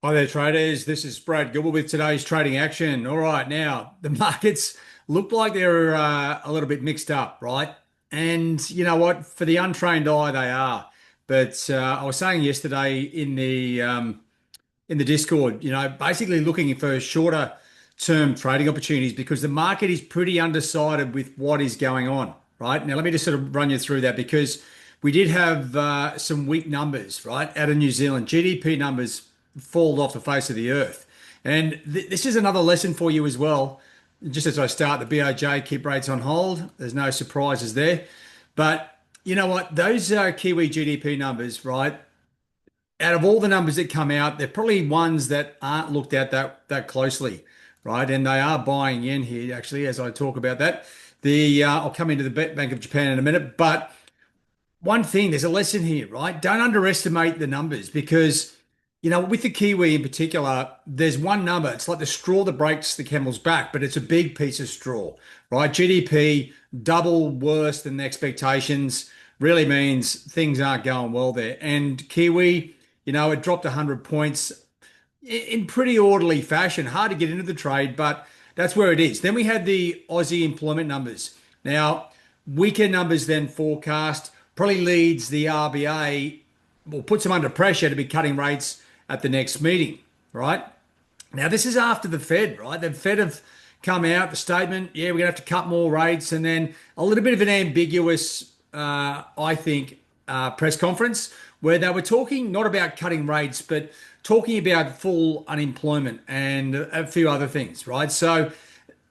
Hi there, traders. This is Brad Gilbert with today's trading action. All right, now the markets look like they're a little bit mixed up, right? And you know what? For the untrained eye, they are. But I was saying yesterday in the Discord, basically looking for shorter term trading opportunities because the market is pretty undecided with what is going on, right? Now, let me just sort of run you through that because we did have some weak numbers, right, out of New Zealand. GDP numbers fall off the face of the earth. And this is another lesson for you as well. Just as I start, the BOJ keep rates on hold. There's no surprises there. But you know what? Those Kiwi GDP numbers, right? Out of all the numbers that come out, they're probably ones that aren't looked at that closely, right? And they are buying in here, actually, as I talk about that. I'll come into the Bank of Japan in a minute, but one thing, there's a lesson here, right? Don't underestimate the numbers because, with the Kiwi in particular, there's one number. It's like the straw that breaks the camel's back, but it's a big piece of straw, right? GDP double worse than the expectations really means things aren't going well there. And Kiwi, it dropped 100 points in pretty orderly fashion. Hard to get into the trade, but that's where it is. Then we had the Aussie employment numbers. Now, weaker numbers than forecast probably leads the RBA, or puts them under pressure to be cutting rates at the next meeting, right? Now, this is after the Fed, right? The Fed have come out, the statement, yeah, we're going to have to cut more rates, and then a little bit of an ambiguous, I think, press conference where they were talking not about cutting rates, but talking about full unemployment and a few other things, right? So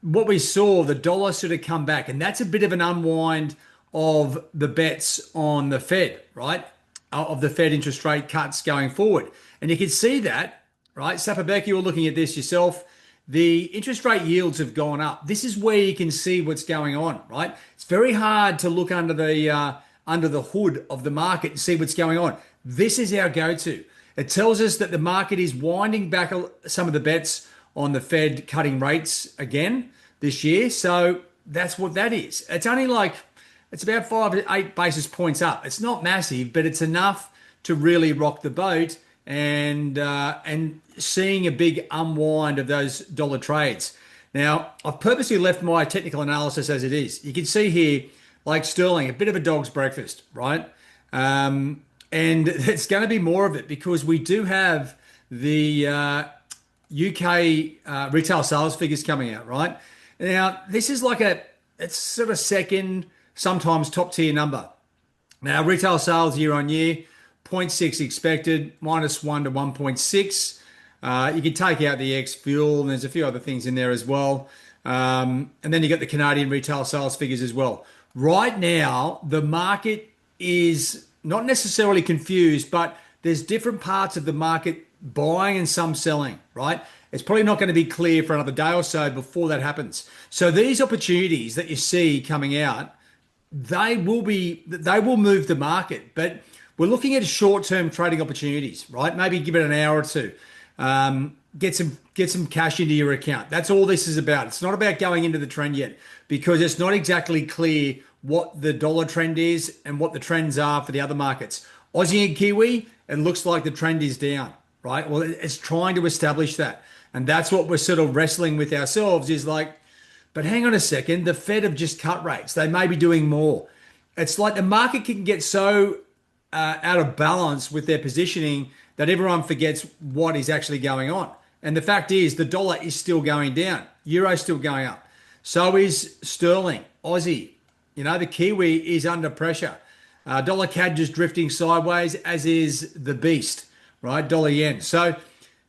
what we saw, the dollar sort of come back, and that's a bit of an unwind of the bets on the Fed, right? Of the Fed interest rate cuts going forward. And you can see that, right? Sapabeki, you were looking at this yourself. The interest rate yields have gone up. This is where you can see what's going on, right? It's very hard to look under the hood of the market and see what's going on. This is our go-to. It tells us that the market is winding back some of the bets on the Fed cutting rates again this year. So that's what that is. It's about 5 to 8 basis points up. It's not massive, but it's enough to really rock the boat and seeing a big unwind of those dollar trades. Now, I've purposely left my technical analysis as it is. You can see here, like sterling, a bit of a dog's breakfast, right? And it's going to be more of it because we do have the UK retail sales figures coming out, right? Now, this is it's sort of second, sometimes top tier number. Now, retail sales year on year, 0.6 expected, -1 to 1.6. You can take out the ex-fuel, and there's a few other things in there as well. And then you got the Canadian retail sales figures as well. Right now, the market is not necessarily confused, but there's different parts of the market buying and some selling, right? It's probably not going to be clear for another day or so before that happens. So these opportunities that you see coming out, they will move the market, but we're looking at short-term trading opportunities, right? Maybe give it an hour or two. Get some cash into your account. That's all this is about. It's not about going into the trend yet because it's not exactly clear what the dollar trend is and what the trends are for the other markets. Aussie and Kiwi, it looks like the trend is down, right? Well, it's trying to establish that. And that's what we're sort of wrestling with ourselves is like, but hang on a second, the Fed have just cut rates. They may be doing more. It's like the market can get so out of balance with their positioning that everyone forgets what is actually going on. And the fact is the dollar is still going down. Euro still going up. So is sterling, Aussie. The Kiwi is under pressure. Dollar CAD just drifting sideways, as is the beast, right? Dollar yen. So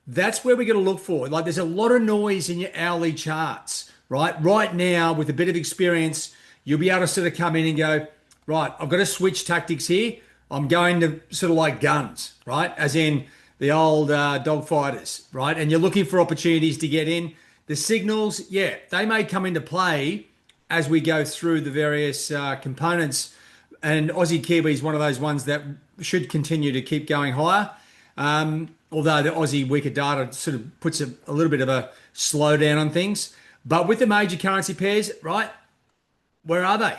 that's where we're going to look for. Like there's a lot of noise in your hourly charts, right? Right now, with a bit of experience, you'll be able to sort of come in and go, right, I've got to switch tactics here. I'm going to sort of like guns, right? As in the old dog fighters, right? And you're looking for opportunities to get in. The signals, yeah, they may come into play as we go through the various components. And Aussie Kiwi is one of those ones that should continue to keep going higher. Although the Aussie weaker data sort of puts a little bit of a slowdown on things. But with the major currency pairs, right, where are they?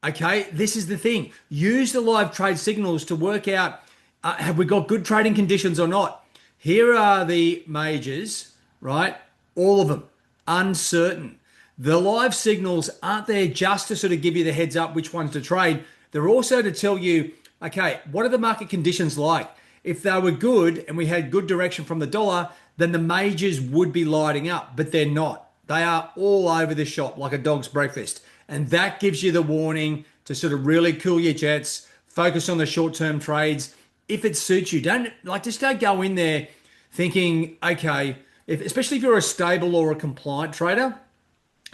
Okay, this is the thing. Use the live trade signals to work out have we got good trading conditions or not. Here are the majors, right? All of them uncertain. The live signals aren't there just to sort of give you the heads up which ones to trade. They're also to tell you, okay, what are the market conditions like? If they were good and we had good direction from the dollar, then the majors would be lighting up, but they're not. They are all over the shop like a dog's breakfast. And that gives you the warning to sort of really cool your jets, focus on the short-term trades. If it suits you, just don't go in there thinking, okay, especially if you're a stable or a compliant trader,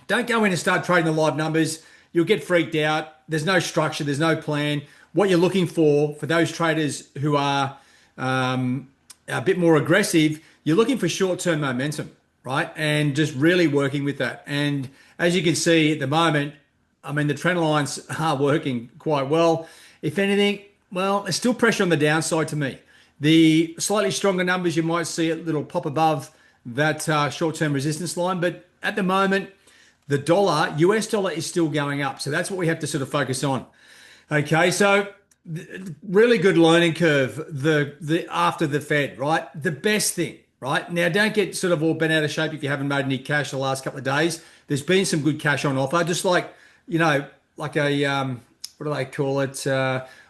don't go in and start trading the live numbers. You'll get freaked out. There's no structure. There's no plan. What you're looking for those traders who are a bit more aggressive, you're looking for short-term momentum, right? And just really working with that. And as you can see at the moment, I mean, the trend lines are working quite well. If anything, well, there's still pressure on the downside to me. The slightly stronger numbers, you might see a little pop above that short-term resistance line. But at the moment, the dollar, US dollar, is still going up. So that's what we have to sort of focus on. Okay, so really good learning curve the after the Fed, right? The best thing, right? Now, don't get sort of all bent out of shape if you haven't made any cash the last couple of days. There's been some good cash on offer, just like, like a, what do they call it?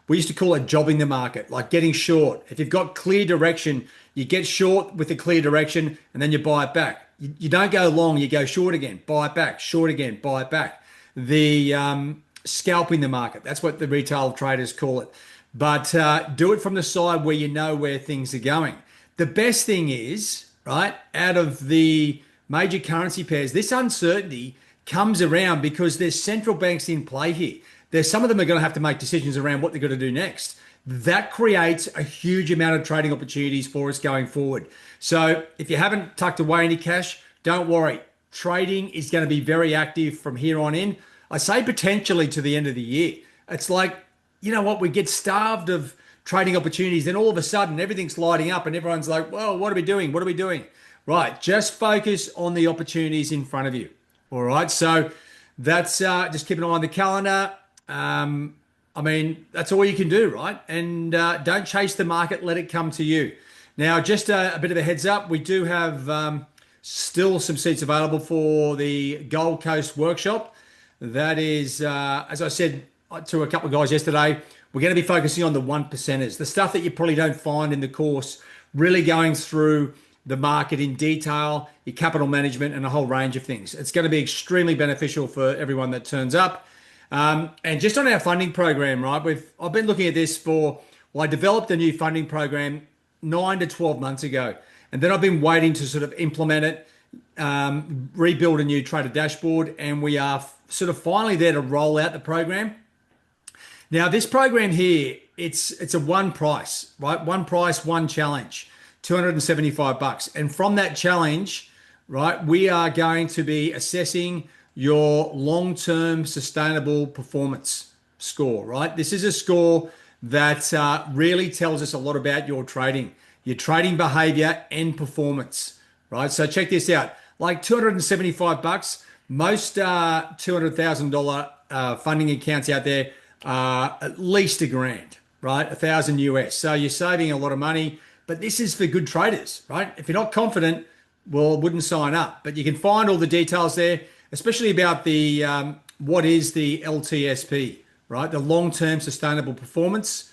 We used to call it jobbing the market, like getting short. If you've got clear direction, you get short with a clear direction and then you buy it back. You don't go long, you go short again, buy it back, short again, buy it back. The scalping the market, that's what the retail traders call it. But do it from the side where you know where things are going. The best thing is, right, out of the major currency pairs, this uncertainty comes around because there's central banks in play here. Some of them are going to have to make decisions around what they're going to do next. That creates a huge amount of trading opportunities for us going forward. So if you haven't tucked away any cash, don't worry. Trading is going to be very active from here on in. I say potentially to the end of the year. It's like, you know what, we get starved of trading opportunities, then all of a sudden everything's lighting up and everyone's like, well, what are we doing? What are we doing? Right, just focus on the opportunities in front of you. All right, so that's just keep an eye on the calendar. I mean, that's all you can do, right? And don't chase the market, let it come to you. Now, just a bit of a heads up, we do have still some seats available for the Gold Coast workshop. That is, as I said to a couple of guys yesterday, we're going to be focusing on the one percenters, the stuff that you probably don't find in the course, really going through the market in detail, your capital management, and a whole range of things. It's going to be extremely beneficial for everyone that turns up. And just on our funding program, right? I've been looking at this I developed a new funding program 9 to 12 months ago. And then I've been waiting to sort of implement it, rebuild a new trader dashboard, and we are sort of finally there to roll out the program. Now, this program here, it's a one price, right? One price, one challenge, $275. And from that challenge, right, we are going to be assessing your long-term sustainable performance score, right? This is a score that really tells us a lot about your trading behavior and performance, right? So check this out. Like $275, most $200,000 funding accounts out there are at least $1,000, right? 1,000 US. So you're saving a lot of money, but this is for good traders, right? If you're not confident, well, wouldn't sign up. But you can find all the details there, especially about the what is the LTSP, right? The long-term sustainable performance.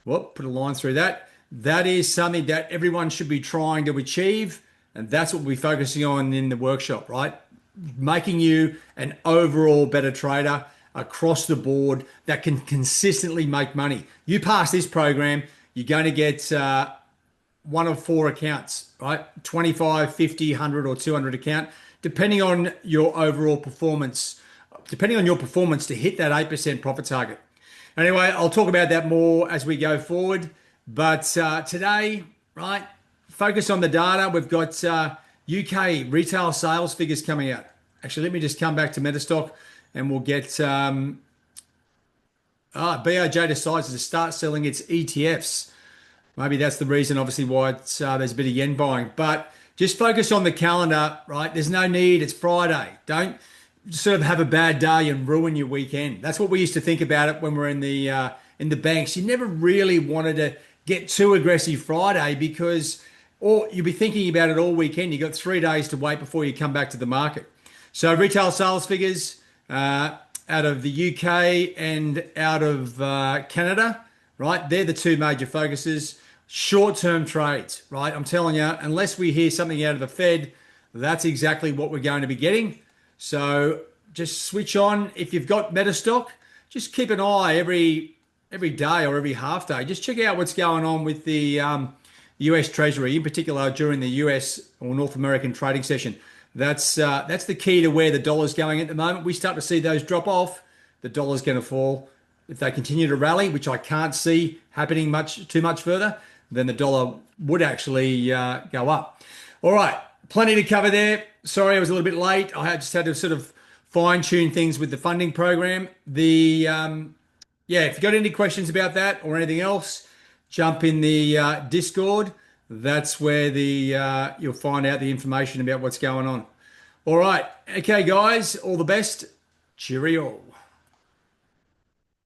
Well, put a line through that. That is something that everyone should be trying to achieve, and that's what we're focusing on in the workshop, right? Making you an overall better trader across the board that can consistently make money. You pass this program, you're going to get one of four accounts, right? 25, 50, 100 or 200 account, depending on your overall performance, depending on your performance to hit that 8% profit target. Anyway, I'll talk about that more as we go forward. But today, right, focus on the data. We've got UK retail sales figures coming out. Actually, let me just come back to Metastock and we'll get BOJ decides to start selling its ETFs. Maybe that's the reason, obviously, why there's a bit of yen buying. But just focus on the calendar, right? There's no need. It's Friday. Don't sort of have a bad day and ruin your weekend. That's what we used to think about it when we're in the banks. You never really wanted to get too aggressive Friday because or you'll be thinking about it all weekend. You've got 3 days to wait before you come back to the market. So retail sales figures out of the UK and out of Canada, right? They're the two major focuses. Short-term trades, right? I'm telling you, unless we hear something out of the Fed, that's exactly what we're going to be getting. So just switch on. If you've got Metastock, just keep an eye every day or every half day. Just check out what's going on with the US Treasury, in particular during the US or North American trading session. That's the key to where the dollar's going at the moment. We start to see those drop off, the dollar's going to fall. If they continue to rally, which I can't see happening too much further, then the dollar would actually go up. All right, plenty to cover there. Sorry, I was a little bit late. I just had to sort of fine tune things with the funding program. Yeah, if you've got any questions about that or anything else, jump in the Discord. That's where you'll find out the information about what's going on. All right. Okay, guys, all the best. Cheerio.